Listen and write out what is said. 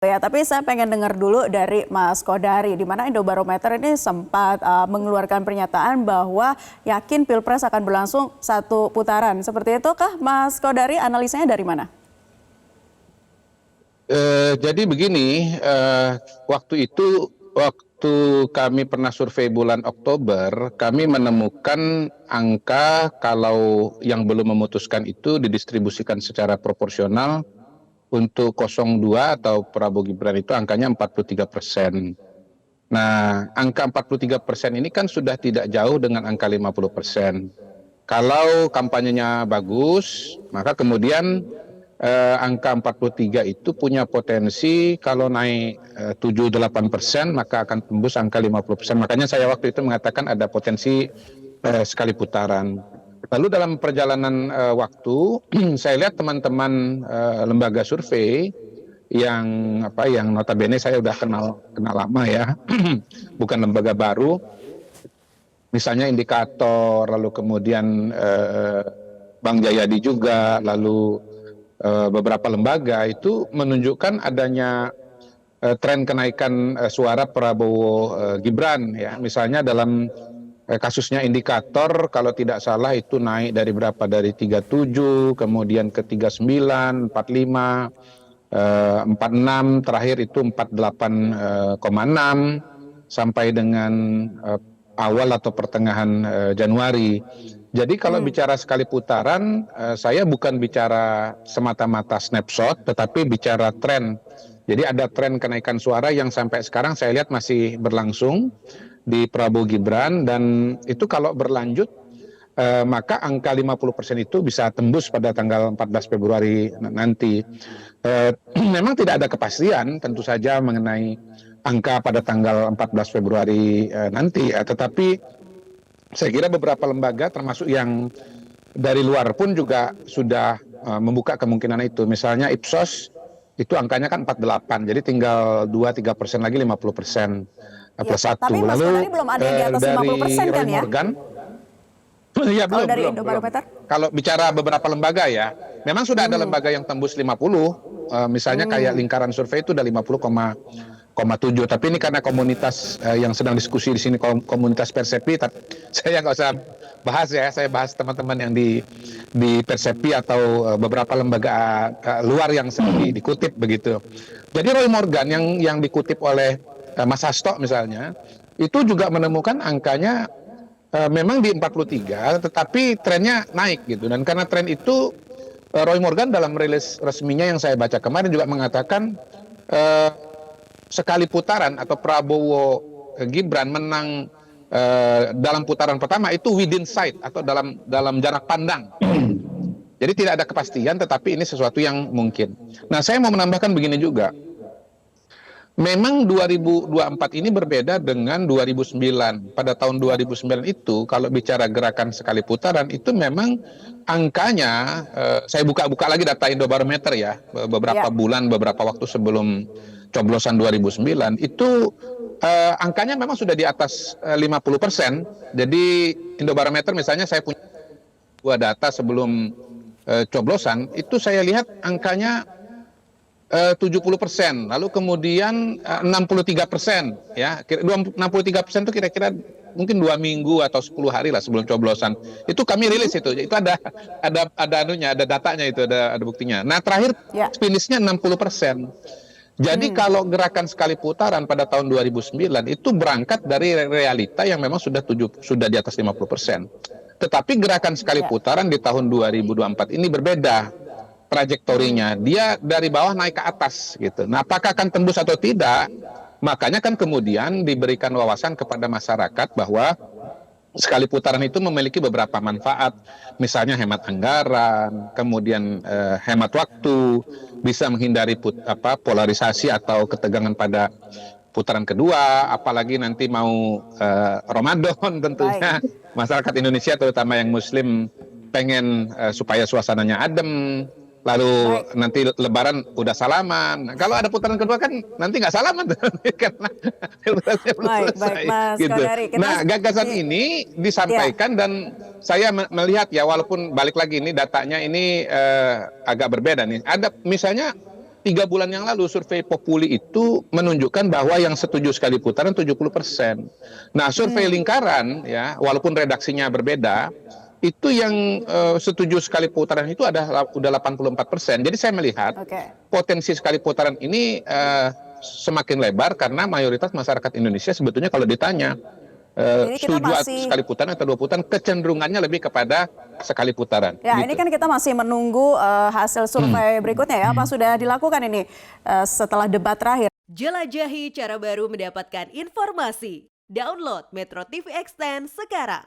Ya, tapi saya pengen dengar dulu dari Mas Kodari, di mana Indobarometer ini sempat mengeluarkan pernyataan bahwa yakin Pilpres akan berlangsung satu putaran. Seperti itu kah, Mas Kodari? Analisanya dari mana? Jadi begini, waktu kami pernah survei bulan Oktober, kami menemukan angka kalau yang belum memutuskan itu didistribusikan secara proporsional untuk 02 atau Prabowo Gibran itu angkanya 43%. Nah, angka 43% ini kan sudah tidak jauh dengan angka 50%. Kalau kampanyenya bagus, maka kemudian angka 43 itu punya potensi kalau naik 7-8% maka akan tembus angka 50%. Makanya saya waktu itu mengatakan ada potensi sekali putaran. Lalu dalam perjalanan waktu saya lihat teman-teman lembaga survei yang notabene saya udah kenal lama ya, bukan lembaga baru. Misalnya Indikator, lalu kemudian Bang Jayadi juga, lalu beberapa lembaga itu menunjukkan adanya tren kenaikan suara Prabowo Gibran ya. Misalnya dalam kasusnya Indikator kalau tidak salah itu naik dari berapa, dari 37 kemudian ke 39, 45, 46, terakhir itu 48,6 sampai dengan awal atau pertengahan Januari. Jadi kalau bicara sekali putaran, saya bukan bicara semata-mata snapshot, tetapi bicara tren. Jadi ada tren kenaikan suara yang sampai sekarang saya lihat masih berlangsung di Prabowo Gibran, dan itu kalau berlanjut, maka angka 50% itu bisa tembus pada tanggal 14 Februari nanti. Memang tidak ada kepastian tentu saja mengenai angka pada tanggal 14 Februari nanti, tetapi saya kira beberapa lembaga termasuk yang dari luar pun juga sudah membuka kemungkinan itu. Misalnya Ipsos itu angkanya kan 48, jadi tinggal 2-3% lagi 50% plus Ya, 1. tapi Mas Lalu Kodari belum ada yang di atas dari 50% kan Roy ya? Morgan, ya Kalau dari belum. Indobarometer? Kalau bicara beberapa lembaga ya, memang sudah ada lembaga yang tembus 50, misalnya kayak Lingkaran Survei itu udah 50,7. Tapi ini karena komunitas yang sedang diskusi di sini komunitas Persepi, saya nggak usah bahas ya. Saya bahas teman-teman yang di Persepi atau beberapa lembaga luar yang sedang dikutip begitu. Jadi Roy Morgan yang dikutip oleh Mas Hasto misalnya, itu juga menemukan angkanya memang di 43, tetapi trennya naik gitu. Dan karena tren itu, Roy Morgan dalam rilis resminya yang saya baca kemarin juga mengatakan sekali putaran atau Prabowo Gibran menang dalam putaran pertama itu within sight atau dalam jarak pandang. Jadi tidak ada kepastian, tetapi ini sesuatu yang mungkin. Nah, saya mau menambahkan begini juga. Memang 2024 ini berbeda dengan 2009. Pada tahun 2009 itu, kalau bicara gerakan sekali putaran, itu memang angkanya, saya buka-buka lagi data Indobarometer ya, beberapa bulan, beberapa waktu sebelum coblosan 2009, itu angkanya memang sudah di atas 50%. Jadi Indobarometer misalnya saya punya dua data sebelum coblosan, itu saya lihat angkanya 70%, lalu kemudian 63%, ya 63% itu kira-kira mungkin 2 minggu atau 10 hari lah sebelum coblosan. Itu kami rilis itu ada anunya, ada datanya itu, ada buktinya. Nah terakhir finishnya 60%. Jadi kalau gerakan sekali putaran pada tahun 2009 itu berangkat dari realita yang memang sudah di atas 50%. Tetapi gerakan sekali putaran di tahun 2024 ini berbeda trajektorinya, dia dari bawah naik ke atas gitu. Nah, apakah akan tembus atau tidak? Makanya kan kemudian diberikan wawasan kepada masyarakat bahwa sekali putaran itu memiliki beberapa manfaat, misalnya hemat anggaran, kemudian hemat waktu, bisa menghindari polarisasi atau ketegangan pada putaran kedua, apalagi nanti mau Ramadan tentunya. Masyarakat Indonesia terutama yang Muslim pengen supaya suasananya adem. Lalu nanti Lebaran udah salaman. Nah, kalau ada putaran kedua kan nanti nggak salaman karena Baik, Mas gitu. Kodari. Nah, gagasan ini disampaikan dan saya melihat ya, walaupun balik lagi ini datanya ini agak berbeda nih. Ada misalnya 3 bulan yang lalu survei Populi itu menunjukkan bahwa yang setuju sekali putaran 70%. Nah, survei Lingkaran ya, walaupun redaksinya berbeda, itu yang setuju sekali putaran itu udah 84%. Jadi saya melihat potensi sekali putaran ini semakin lebar karena mayoritas masyarakat Indonesia sebetulnya kalau ditanya Jadi kita setuju sekali putaran atau 2 putaran, kecenderungannya lebih kepada sekali putaran. Ya, gitu. ini kan kita masih menunggu hasil survei berikutnya ya. Apa sudah dilakukan ini setelah debat terakhir? Jelajahi cara baru mendapatkan informasi. Download Metro TV Extend sekarang.